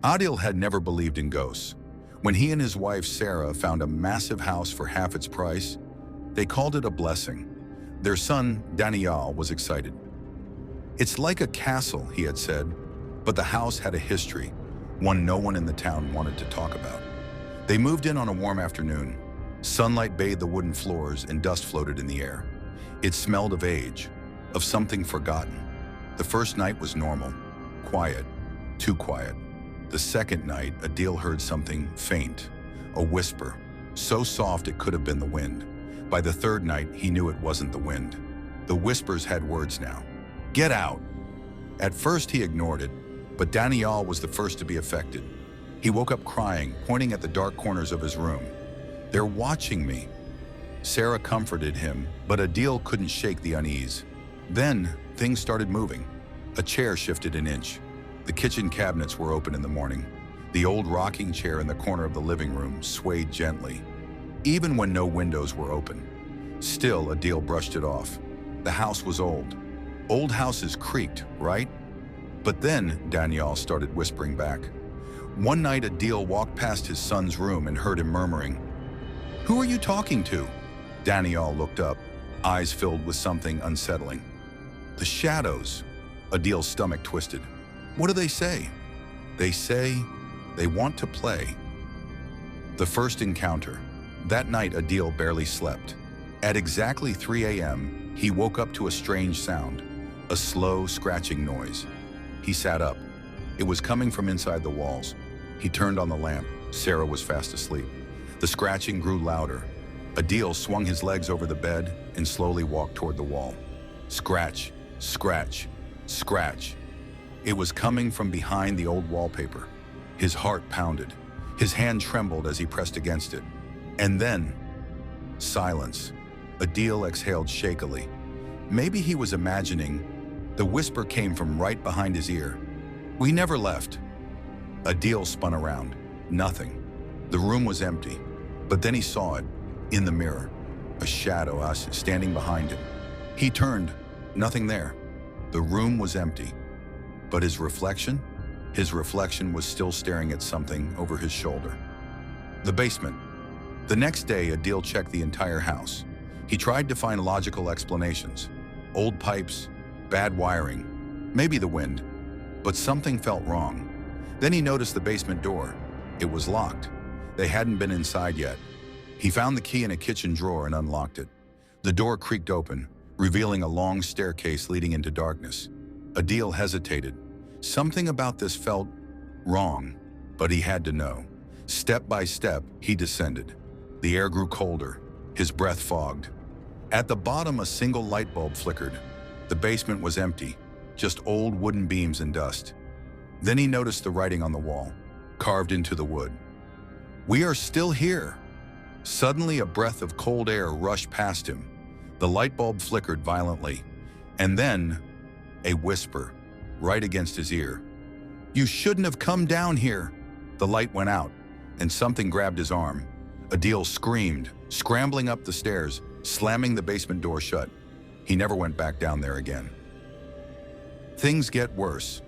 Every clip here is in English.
Adil had never believed in ghosts. When he and his wife Sarah found a massive house for half its price, they called it a blessing. Their son, Daniel, was excited. "It's like a castle," he had said, but the house had a history, one no one in the town wanted to talk about. They moved in on a warm afternoon. Sunlight bathed the wooden floors and dust floated in the air. It smelled of age, of something forgotten. The first night was normal, quiet, too quiet. The second night, Adil heard something faint, a whisper, so soft it could have been the wind. By the third night, he knew it wasn't the wind. The whispers had words now. "Get out!" At first, he ignored it, but Daniel was the first to be affected. He woke up crying, pointing at the dark corners of his room. "They're watching me." Sarah comforted him, but Adil couldn't shake the unease. Then, things started moving. A chair shifted an inch. The kitchen cabinets were open in the morning. The old rocking chair in the corner of the living room swayed gently, even when no windows were open. Still, Adil brushed it off. The house was old. Old houses creaked, right? But then, Daniel started whispering back. One night, Adil walked past his son's room and heard him murmuring, "Who are you talking to?" Daniel looked up, eyes filled with something unsettling. "The shadows." Adil's stomach twisted. "What do they say?" "They say they want to play." The first encounter. That night, Adil barely slept. At exactly 3 a.m., he woke up to a strange sound, a slow, scratching noise. He sat up. It was coming from inside the walls. He turned on the lamp. Sarah was fast asleep. The scratching grew louder. Adil swung his legs over the bed and slowly walked toward the wall. Scratch, scratch, scratch. It was coming from behind the old wallpaper. His heart pounded. His hand trembled as he pressed against it. And then, silence. Adil exhaled shakily. Maybe he was imagining. The whisper came from right behind his ear. "We never left." Adil spun around. Nothing. The room was empty. But then he saw it, in the mirror. A shadow standing behind him. He turned. Nothing there. The room was empty. But his reflection? His reflection was still staring at something over his shoulder. The basement. The next day, Adil checked the entire house. He tried to find logical explanations. Old pipes, bad wiring, maybe the wind. But something felt wrong. Then he noticed the basement door. It was locked. They hadn't been inside yet. He found the key in a kitchen drawer and unlocked it. The door creaked open, revealing a long staircase leading into darkness. Adil hesitated. Something about this felt wrong, but he had to know. Step by step, he descended. The air grew colder, his breath fogged. At the bottom, a single light bulb flickered. The basement was empty, just old wooden beams and dust. Then he noticed the writing on the wall, carved into the wood. "We are still here." Suddenly, a breath of cold air rushed past him. The light bulb flickered violently, and then a whisper, right against his ear. "You shouldn't have come down here." The light went out, and something grabbed his arm. Adil screamed, scrambling up the stairs, slamming the basement door shut. He never went back down there again. Things get worse.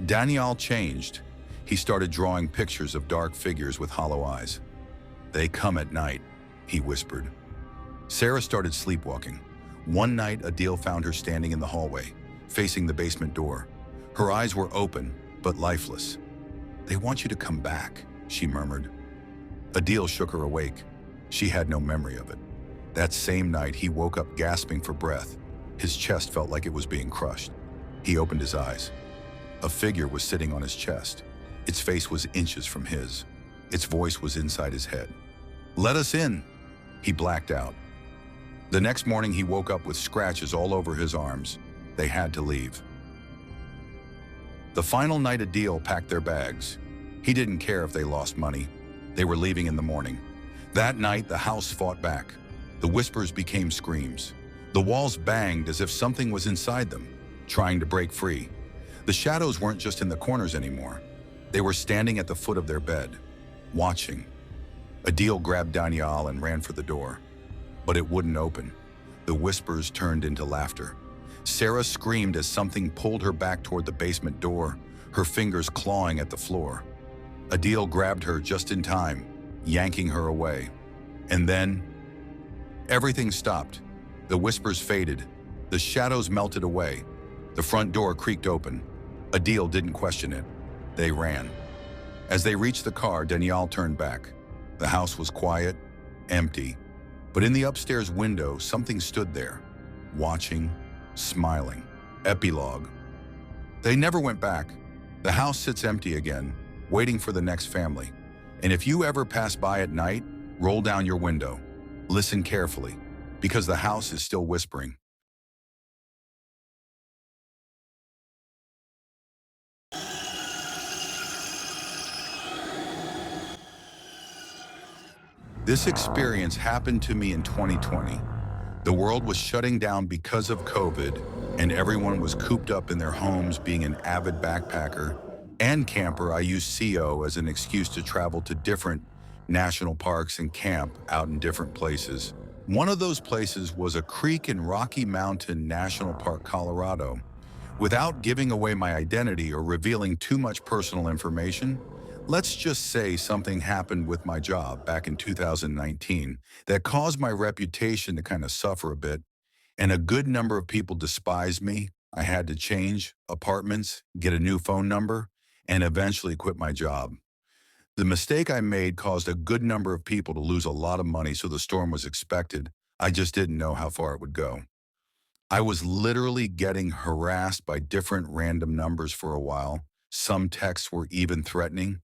Daniel changed. He started drawing pictures of dark figures with hollow eyes. "They come at night," he whispered. Sarah started sleepwalking. One night, Adil found her standing in the hallway, facing the basement door. Her eyes were open, but lifeless. "They want you to come back," she murmured. Adil shook her awake. She had no memory of it. That same night, he woke up gasping for breath. His chest felt like it was being crushed. He opened his eyes. A figure was sitting on his chest. Its face was inches from his. Its voice was inside his head. "Let us in." He blacked out. The next morning, he woke up with scratches all over his arms. They had to leave. The final night, Adil packed their bags. He didn't care if they lost money. They were leaving in the morning. That night, the house fought back. The whispers became screams. The walls banged as if something was inside them, trying to break free. The shadows weren't just in the corners anymore. They were standing at the foot of their bed, watching. Adil grabbed Daniel and ran for the door. But it wouldn't open. The whispers turned into laughter. Sarah screamed as something pulled her back toward the basement door. her fingers clawing at the floor. Adil grabbed her just in time, yanking her away. And then, everything stopped. The whispers faded. The shadows melted away. The front door creaked open. Adil didn't question it. They ran. As they reached the car, Danielle turned back. The house was quiet, empty. But in the upstairs window, something stood there, watching, smiling. Epilogue. They never went back. The house sits empty again, waiting for the next family. And if you ever pass by at night, roll down your window. Listen carefully, because the house is still whispering. This experience happened to me in 2020. The world was shutting down because of COVID, and everyone was cooped up in their homes. Being an avid backpacker and camper, I used CO as an excuse to travel to different national parks and camp out in different places. One of those places was a creek in Rocky Mountain National Park, Colorado. Without giving away my identity or revealing too much personal information, let's just say something happened with my job back in 2019 that caused my reputation to kind of suffer a bit, and a good number of people despised me. I had to change apartments, get a new phone number, and eventually quit my job. The mistake I made caused a good number of people to lose a lot of money, so the storm was expected. I just didn't know how far it would go. I was literally getting harassed by different random numbers for a while. Some texts were even threatening.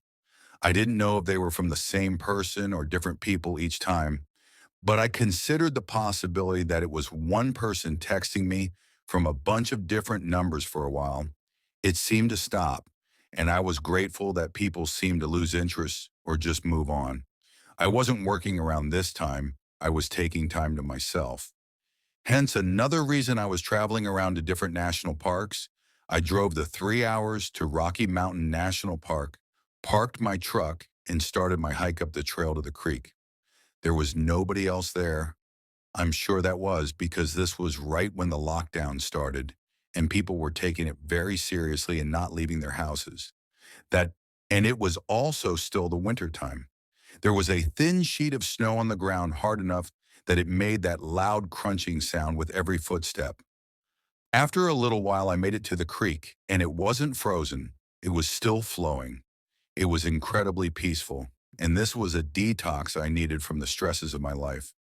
I didn't know if they were from the same person or different people each time, but I considered the possibility that it was one person texting me from a bunch of different numbers for a while. It seemed to stop, and I was grateful that people seemed to lose interest or just move on. I wasn't working around this time. I was taking time to myself. Hence, another reason I was traveling around to different national parks. I drove the 3 hours to Rocky Mountain National Park, parked my truck, and started my hike up the trail to the creek. There was nobody else there. I'm sure that was because this was right when the lockdown started, and people were taking it very seriously and not leaving their houses. That, and it was also still the winter time. There was a thin sheet of snow on the ground, hard enough that it made that loud crunching sound with every footstep. After a little while, I made it to the creek, and it wasn't frozen. It was still flowing. It was incredibly peaceful, and this was a detox I needed from the stresses of my life.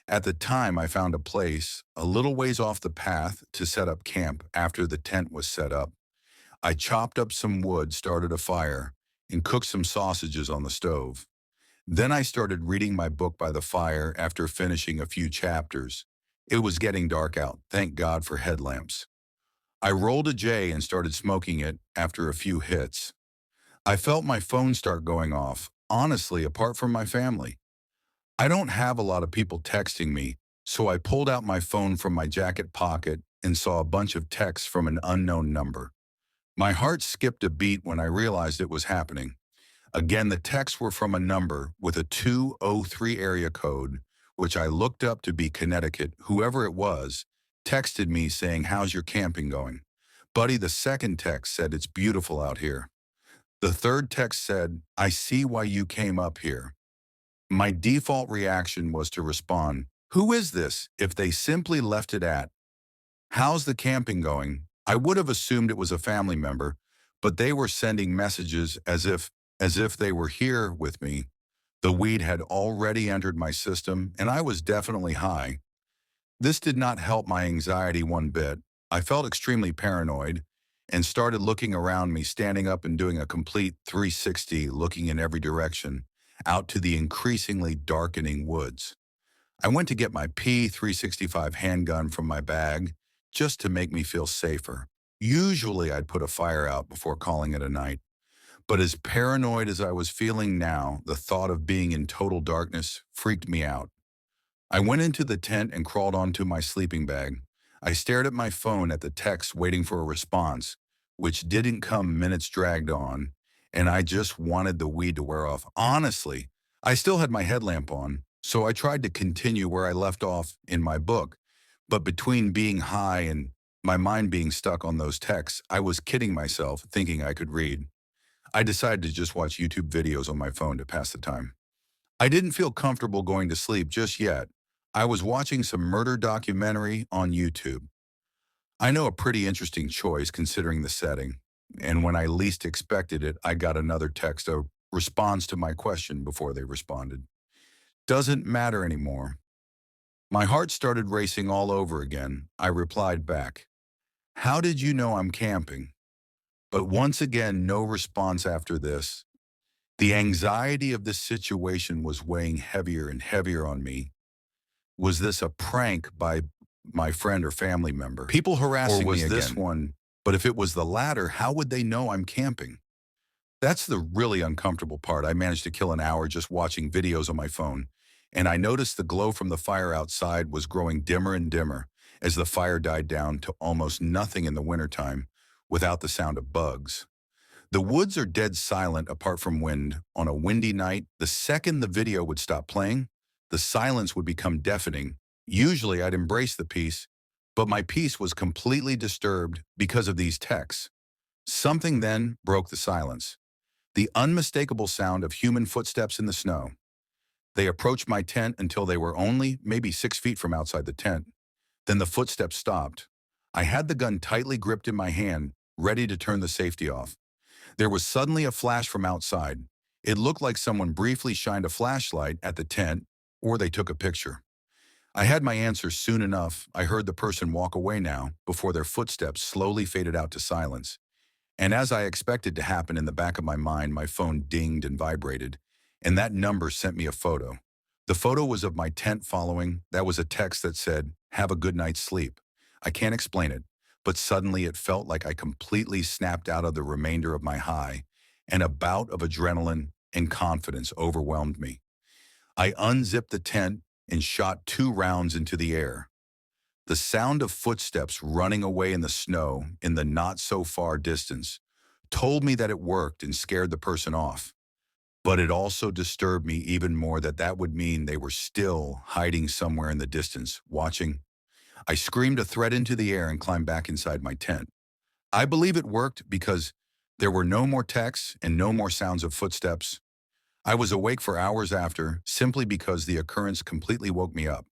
At the time, I found a place a little ways off the path to set up camp after the tent was set up. I chopped up some wood, started a fire, and cooked some sausages on the stove. Then I started reading my book by the fire after finishing a few chapters. It was getting dark out, thank God for headlamps. I rolled a J and started smoking it after a few hits. I felt my phone start going off, honestly, apart from my family. I don't have a lot of people texting me, so I pulled out my phone from my jacket pocket and saw a bunch of texts from an unknown number. My heart skipped a beat when I realized it was happening. Again, the texts were from a number with a 203 area code, which I looked up to be Connecticut. Whoever it was texted me saying, "How's your camping going?" Buddy, the second text said, "It's beautiful out here." The third text said, "I see why you came up here." My default reaction was to respond, "Who is this?" If they simply left it at, "How's the camping going?" I would have assumed it was a family member, but they were sending messages as if they were here with me. The weed had already entered my system, and I was definitely high. This did not help my anxiety one bit. I felt extremely paranoid and started looking around me, standing up and doing a complete 360, looking in every direction, out to the increasingly darkening woods. I went to get my P365 handgun from my bag just to make me feel safer. Usually I'd put a fire out before calling it a night. But as paranoid as I was feeling now, the thought of being in total darkness freaked me out. I went into the tent and crawled onto my sleeping bag. I stared at my phone at the text waiting for a response, which didn't come. Minutes dragged on, and I just wanted the weed to wear off. Honestly, I still had my headlamp on, so I tried to continue where I left off in my book. But between being high and My mind being stuck on those texts, I was kidding myself, thinking I could read. I decided to just watch YouTube videos on my phone to pass the time. I didn't feel comfortable going to sleep just yet. I was watching some murder documentary on YouTube. I know, a pretty interesting choice considering the setting. And when I least expected it, I got another text, a response to my question before they responded. Doesn't matter anymore. My heart started racing all over again. I replied back, "How did you know I'm camping?" But once again, no response after this. The anxiety of this situation was weighing heavier and heavier on me. Was this a prank by my friend or family member? People harassing me again? Or was this one? But if it was the latter, how would they know I'm camping? That's the really uncomfortable part. I managed to kill an hour just watching videos on my phone, and I noticed the glow from the fire outside was growing dimmer and dimmer as the fire died down to almost nothing in the wintertime without the sound of bugs. The woods are dead silent apart from wind. On a windy night, the second the video would stop playing, the silence would become deafening. Usually I'd embrace the peace, but my peace was completely disturbed because of these texts. Something then broke the silence. The unmistakable sound of human footsteps in the snow. They approached my tent until they were only maybe 6 feet from outside the tent. Then the footsteps stopped. I had the gun tightly gripped in my hand, ready to turn the safety off. There was suddenly a flash from outside. It looked like someone briefly shined a flashlight at the tent, or they took a picture. I had my answer soon enough. I heard the person walk away now, before their footsteps slowly faded out to silence. And as I expected to happen, in the back of my mind, my phone dinged and vibrated, and that number sent me a photo. The photo was of my tent following. That was a text that said, "Have a good night's sleep." I can't explain it, but suddenly it felt like I completely snapped out of the remainder of my high, and a bout of adrenaline and confidence overwhelmed me. I unzipped the tent and shot 2 rounds into the air. The sound of footsteps running away in the snow in the not-so-far distance told me that it worked and scared the person off. But it also disturbed me even more that that would mean they were still hiding somewhere in the distance, watching. I screamed a threat into the air and climbed back inside my tent. I believe it worked because there were no more texts and no more sounds of footsteps. I was awake for hours after, simply because the occurrence completely woke me up.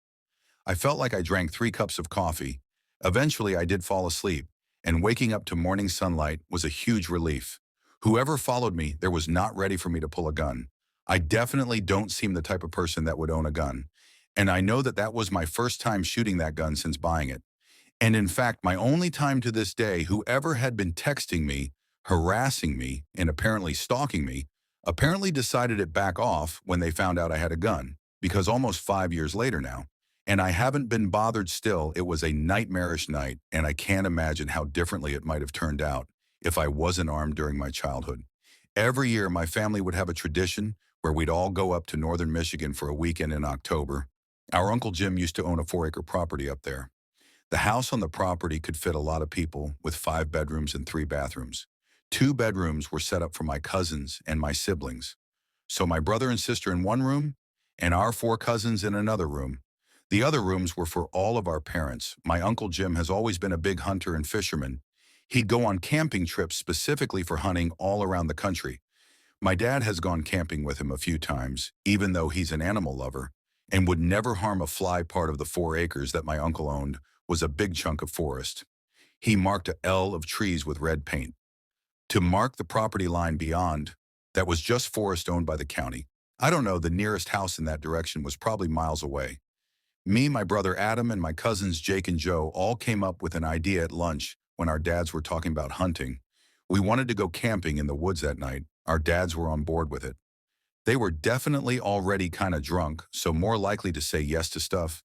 I felt like I drank 3 cups of coffee. Eventually, I did fall asleep, and waking up to morning sunlight was a huge relief. Whoever followed me there was not ready for me to pull a gun. I definitely don't seem the type of person that would own a gun. And I know that that was my first time shooting that gun since buying it. And in fact, my only time to this day. Whoever had been texting me, harassing me, and apparently stalking me, apparently decided to back off when they found out I had a gun, because almost 5 years later now, and I haven't been bothered still. It was a nightmarish night, and I can't imagine how differently it might have turned out if I wasn't armed during my childhood. Every year, my family would have a tradition where we'd all go up to northern Michigan for a weekend in October. Our Uncle Jim used to own a 4-acre property up there. The house on the property could fit a lot of people, with 5 bedrooms and 3 bathrooms. 2 bedrooms were set up for my cousins and my siblings. So my brother and sister in one room, and our 4 cousins in another room. The other rooms were for all of our parents. My Uncle Jim has always been a big hunter and fisherman. He'd go on camping trips specifically for hunting all around the country. My dad has gone camping with him a few times, even though he's an animal lover, and would never harm a fly. Part of the 4 acres that my uncle owned was a big chunk of forest. He marked a L of trees with red paint. To mark the property line beyond, that was just forest owned by the county. I don't know, the nearest house in that direction was probably miles away. Me, my brother Adam, and my cousins Jake and Joe all came up with an idea at lunch when our dads were talking about hunting. We wanted to go camping in the woods that night. Our dads were on board with it. They were definitely already kind of drunk, so more likely to say yes to stuff.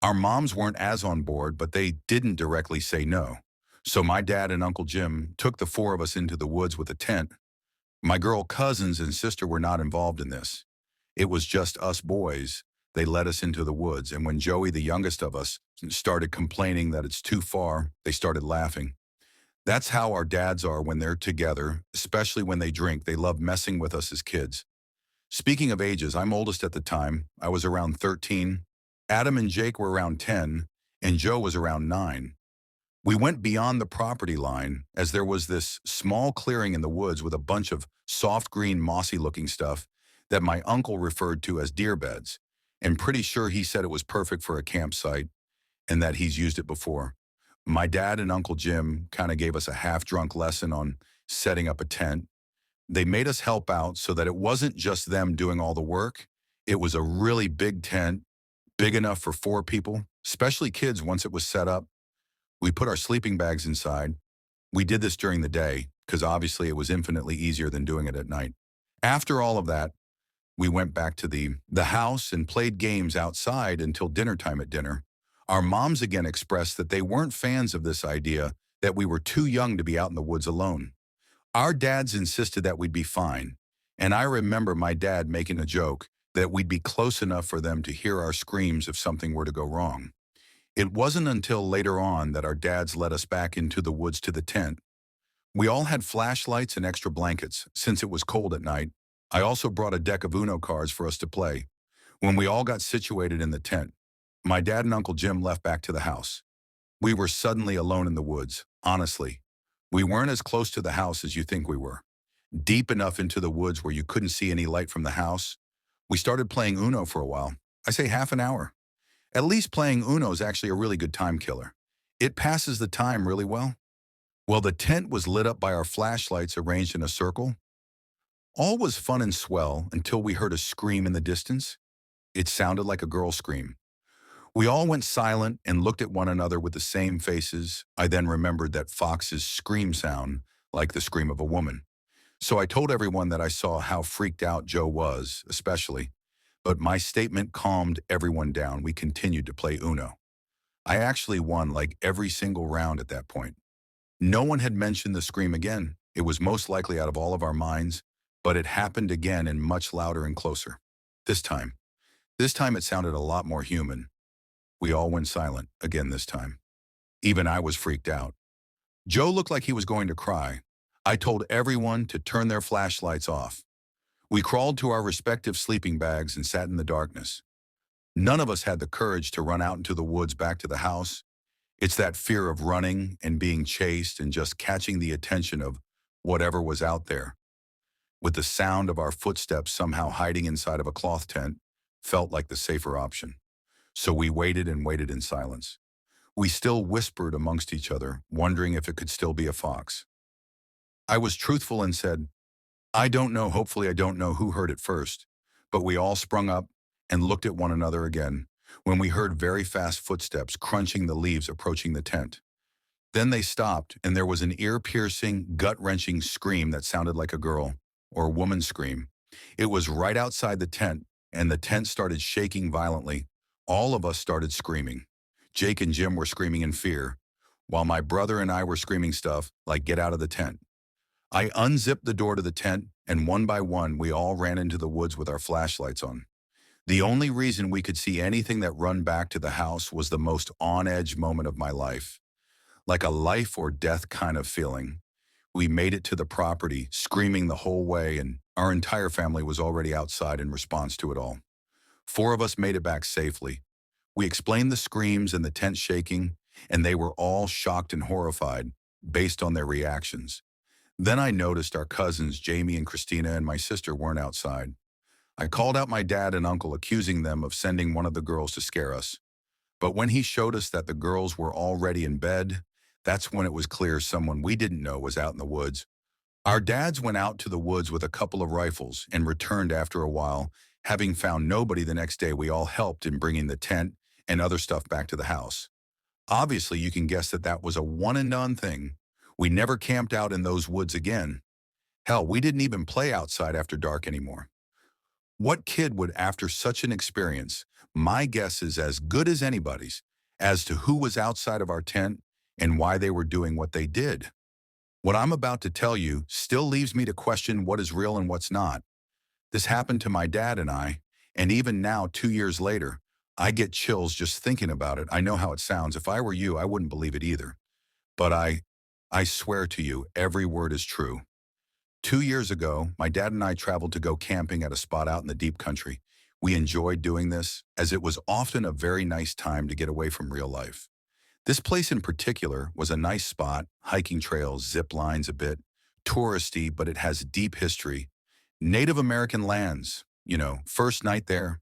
Our moms weren't as on board, but they didn't directly say no. So my dad and Uncle Jim took the 4 of us into the woods with a tent. My girl cousins and sister were not involved in this. It was just us boys. They led us into the woods, and when Joey, the youngest of us, started complaining that it's too far, they started laughing. That's how our dads are when they're together, especially when they drink. They love messing with us as kids. Speaking of ages, I'm oldest at the time. I was around 13. Adam and Jake were around 10, and Joe was around 9. We went beyond the property line as there was this small clearing in the woods with a bunch of soft green mossy looking stuff that my uncle referred to as deer beds, and pretty sure he said it was perfect for a campsite and that he's used it before. My dad and Uncle Jim kind of gave us a half-drunk lesson on setting up a tent. They made us help out so that it wasn't just them doing all the work. It was a really big tent, big enough for 4 people, especially kids once it was set up. We put our sleeping bags inside. We did this during the day because obviously it was infinitely easier than doing it at night. After all of that, we went back to the house and played games outside until dinner time at dinner. Our moms again expressed that they weren't fans of this idea, that we were too young to be out in the woods alone. Our dads insisted that we'd be fine, and I remember my dad making a joke that we'd be close enough for them to hear our screams if something were to go wrong. It wasn't until later on that our dads led us back into the woods to the tent. We all had flashlights and extra blankets, since it was cold at night. I also brought a deck of Uno cards for us to play. When we all got situated in the tent, my dad and Uncle Jim left back to the house. We were suddenly alone in the woods, honestly. We weren't as close to the house as you think we were. Deep enough into the woods where you couldn't see any light from the house. We started playing Uno for a while. I say half an hour. At least playing Uno is actually a really good time killer. It passes the time really well. Well, the tent was lit up by our flashlights arranged in a circle. All was fun and swell until we heard a scream in the distance. It sounded like a girl scream. We all went silent and looked at one another with the same faces. I then remembered that foxes scream sound like the scream of a woman. So I told everyone that I saw how freaked out Joe was, especially. But my statement calmed everyone down. We continued to play Uno. I actually won like every single round at that point. No one had mentioned the scream again. It was most likely out of all of our minds, but it happened again and much louder and closer. This time. This time it sounded a lot more human. We all went silent again this time. Even I was freaked out. Joe looked like he was going to cry. I told everyone to turn their flashlights off. We crawled to our respective sleeping bags and sat in the darkness. None of us had the courage to run out into the woods back to the house. It's that fear of running and being chased and just catching the attention of whatever was out there. With the sound of our footsteps somehow hiding inside of a cloth tent, felt like the safer option. So we waited and waited in silence. We still whispered amongst each other, wondering if it could still be a fox. I was truthful and said, I don't know, hopefully I don't know who heard it first, but we all sprung up and looked at one another again when we heard very fast footsteps crunching the leaves approaching the tent. Then they stopped and there was an ear-piercing, gut-wrenching scream that sounded like a girl or a woman's scream. It was right outside the tent and the tent started shaking violently. All of us started screaming. Jake and Jim were screaming in fear, while my brother and I were screaming stuff like, get out of the tent. I unzipped the door to the tent, and one by one, we all ran into the woods with our flashlights on. The only reason we could see anything that run back to the house was the most on-edge moment of my life. Like a life or death kind of feeling. We made it to the property, screaming the whole way, and our entire family was already outside in response to it all. 4 of us made it back safely. We explained the screams and the tent shaking, and they were all shocked and horrified based on their reactions. Then I noticed our cousins, Jamie and Christina, and my sister weren't outside. I called out my dad and uncle, accusing them of sending one of the girls to scare us. But when he showed us that the girls were already in bed, that's when it was clear someone we didn't know was out in the woods. Our dads went out to the woods with a couple of rifles and returned after a while. Having found nobody the next day, we all helped in bringing the tent and other stuff back to the house. Obviously, you can guess that that was a one-and-done thing. We never camped out in those woods again. Hell, we didn't even play outside after dark anymore. What kid would, after such an experience, my guess is as good as anybody's, as to who was outside of our tent and why they were doing what they did. What I'm about to tell you still leaves me to question what is real and what's not. This happened to my dad and I, and even now, 2 years later, I get chills just thinking about it. I know how it sounds. If I were you, I wouldn't believe it either. But I swear to you, every word is true. 2 years ago, my dad and I traveled to go camping at a spot out in the deep country. We enjoyed doing this, as it was often a very nice time to get away from real life. This place in particular was a nice spot, hiking trails, zip lines a bit, touristy, but it has deep history. Native American lands, first night there.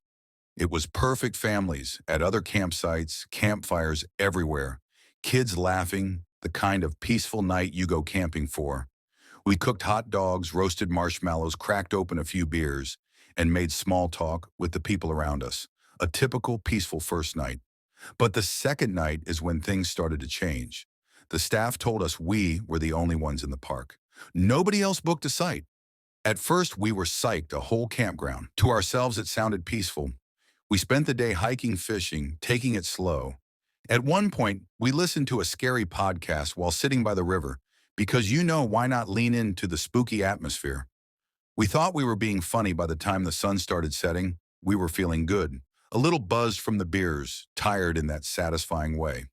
It was perfect families at other campsites, campfires everywhere, kids laughing, the kind of peaceful night you go camping for. We cooked hot dogs, roasted marshmallows, cracked open a few beers, and made small talk with the people around us. A typical peaceful first night. But the second night is when things started to change. The staff told us we were the only ones in the park. Nobody else booked a site. At first, we were psyched, a whole campground. To ourselves, it sounded peaceful. We spent the day hiking, fishing, taking it slow. At one point, we listened to a scary podcast while sitting by the river, because why not lean into the spooky atmosphere? We thought we were being funny by the time the sun started setting. We were feeling good, a little buzzed from the beers, tired in that satisfying way.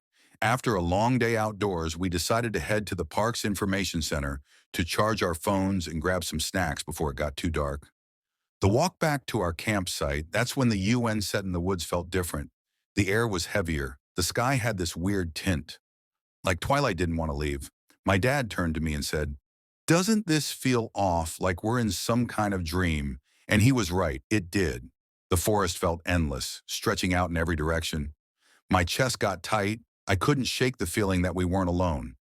After a long day outdoors, we decided to head to the park's information center to charge our phones and grab some snacks before it got too dark. The walk back to our campsite, that's when the UN set in the woods felt different. The air was heavier. The sky had this weird tint. Like Twilight didn't want to leave. My dad turned to me and said, "Doesn't this feel off, like we're in some kind of dream?" And he was right, it did. The forest felt endless, stretching out in every direction. My chest got tight. I couldn't shake the feeling that we weren't alone.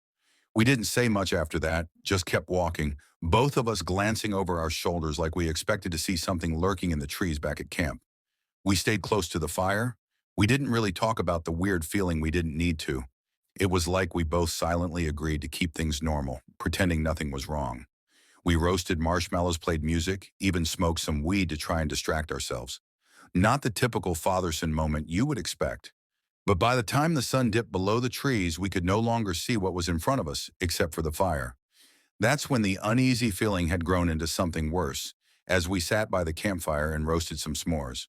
We didn't say much after that, just kept walking, both of us glancing over our shoulders like we expected to see something lurking in the trees back at camp. We stayed close to the fire. We didn't really talk about the weird feeling we didn't need to. It was like we both silently agreed to keep things normal, pretending nothing was wrong. We roasted marshmallows, played music, even smoked some weed to try and distract ourselves. Not the typical father-son moment you would expect. But by the time the sun dipped below the trees, we could no longer see what was in front of us, except for the fire. That's when the uneasy feeling had grown into something worse, as we sat by the campfire and roasted some s'mores.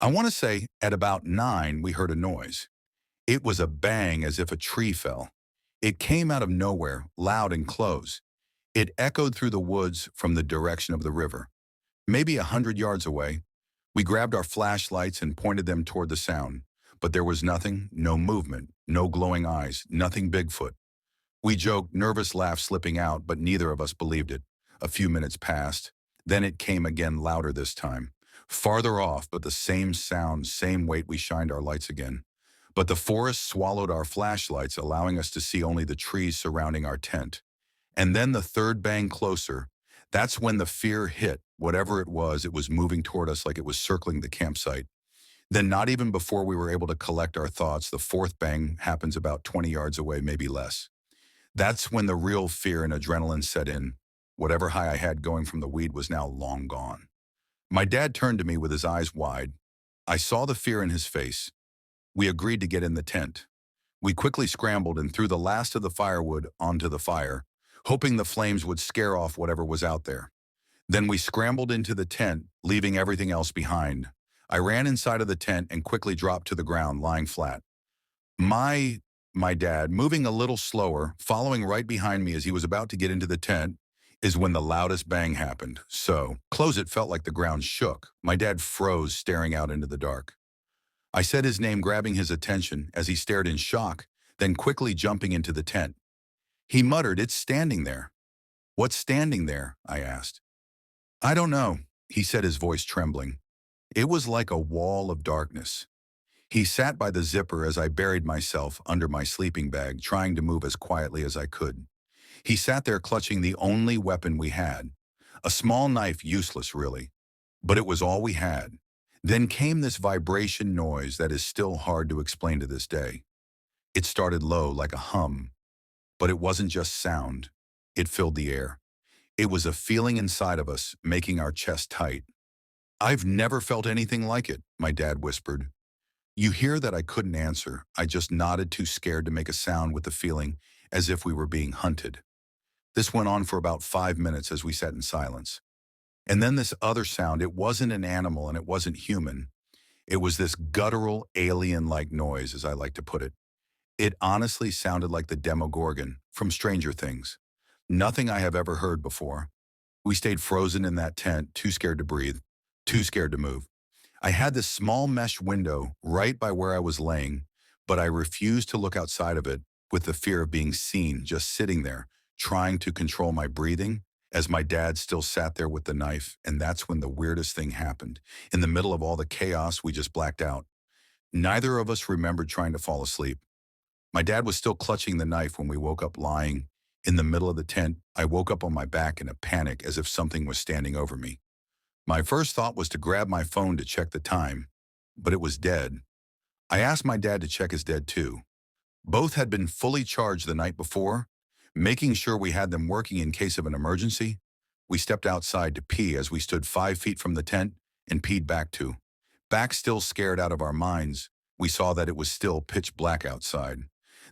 I want to say, at about 9, we heard a noise. It was a bang as if a tree fell. It came out of nowhere, loud and close. It echoed through the woods from the direction of the river. Maybe 100 yards away. We grabbed our flashlights and pointed them toward the sound. But there was nothing, no movement, no glowing eyes, nothing Bigfoot. We joked, nervous laughs slipping out, but neither of us believed it. A few minutes passed. Then it came again, louder this time. Farther off, but the same sound, same weight. We shined our lights again. But the forest swallowed our flashlights, allowing us to see only the trees surrounding our tent. And then the third bang closer. That's when the fear hit. Whatever it was moving toward us like it was circling the campsite. Then not even before we were able to collect our thoughts, the fourth bang happens about 20 yards away, maybe less. That's when the real fear and adrenaline set in. Whatever high I had going from the weed was now long gone. My dad turned to me with his eyes wide. I saw the fear in his face. We agreed to get in the tent. We quickly scrambled and threw the last of the firewood onto the fire, hoping the flames would scare off whatever was out there. Then we scrambled into the tent, leaving everything else behind. I ran inside of the tent and quickly dropped to the ground, lying flat. My dad, moving a little slower, following right behind me as he was about to get into the tent, is when the loudest bang happened. So close it felt like the ground shook. My dad froze, staring out into the dark. I said his name, grabbing his attention as he stared in shock, then quickly jumping into the tent. He muttered, "It's standing there." "What's standing there?" I asked. "I don't know," he said, his voice trembling. It was like a wall of darkness. He sat by the zipper as I buried myself under my sleeping bag, trying to move as quietly as I could. He sat there clutching the only weapon we had. A small knife, useless really. But it was all we had. Then came this vibration noise that is still hard to explain to this day. It started low, like a hum. But it wasn't just sound. It filled the air. It was a feeling inside of us, making our chest tight. "I've never felt anything like it," my dad whispered. You hear that I couldn't answer. I just nodded, too scared to make a sound, with the feeling as if we were being hunted. This went on for about 5 minutes as we sat in silence. And then this other sound. It wasn't an animal and it wasn't human. It was this guttural, alien-like noise, as I like to put it. It honestly sounded like the Demogorgon from Stranger Things. Nothing I have ever heard before. We stayed frozen in that tent, too scared to breathe, too scared to move. I had this small mesh window right by where I was laying, but I refused to look outside of it with the fear of being seen, just sitting there, trying to control my breathing as my dad still sat there with the knife. And that's when the weirdest thing happened. In the middle of all the chaos, we just blacked out. Neither of us remembered trying to fall asleep. My dad was still clutching the knife when we woke up lying in the middle of the tent. I woke up on my back in a panic as if something was standing over me. My first thought was to grab my phone to check the time, but it was dead. I asked my dad to check his dead too. Both had been fully charged the night before, making sure we had them working in case of an emergency. We stepped outside to pee as we stood 5 feet from the tent and peed back too. Back still scared out of our minds, we saw that it was still pitch black outside.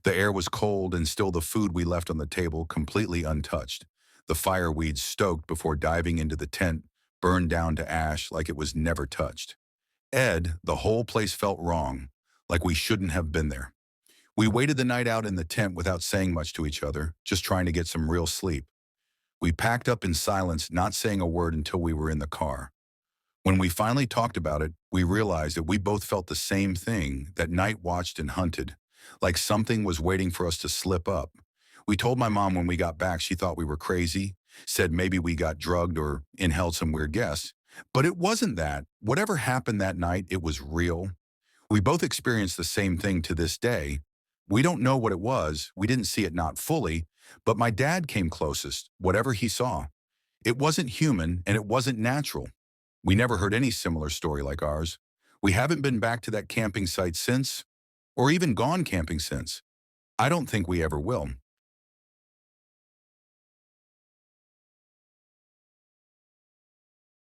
The air was cold and still the food we left on the table completely untouched. The fireweeds stoked before diving into the tent, burned down to ash like it was never touched. The whole place felt wrong, like we shouldn't have been there. We waited the night out in the tent without saying much to each other, just trying to get some real sleep. We packed up in silence, not saying a word until we were in the car. When we finally talked about it, we realized that we both felt the same thing that night watched and hunted, like something was waiting for us to slip up. We told my mom when we got back she thought we were crazy, said maybe we got drugged or inhaled some weird gas. But it wasn't that. Whatever happened that night, it was real. We both experienced the same thing to this day. We don't know what it was. We didn't see it, not fully, but my dad came closest, whatever he saw. It wasn't human and it wasn't natural. We never heard any similar story like ours. We haven't been back to that camping site since, or even gone camping since. I don't think we ever will.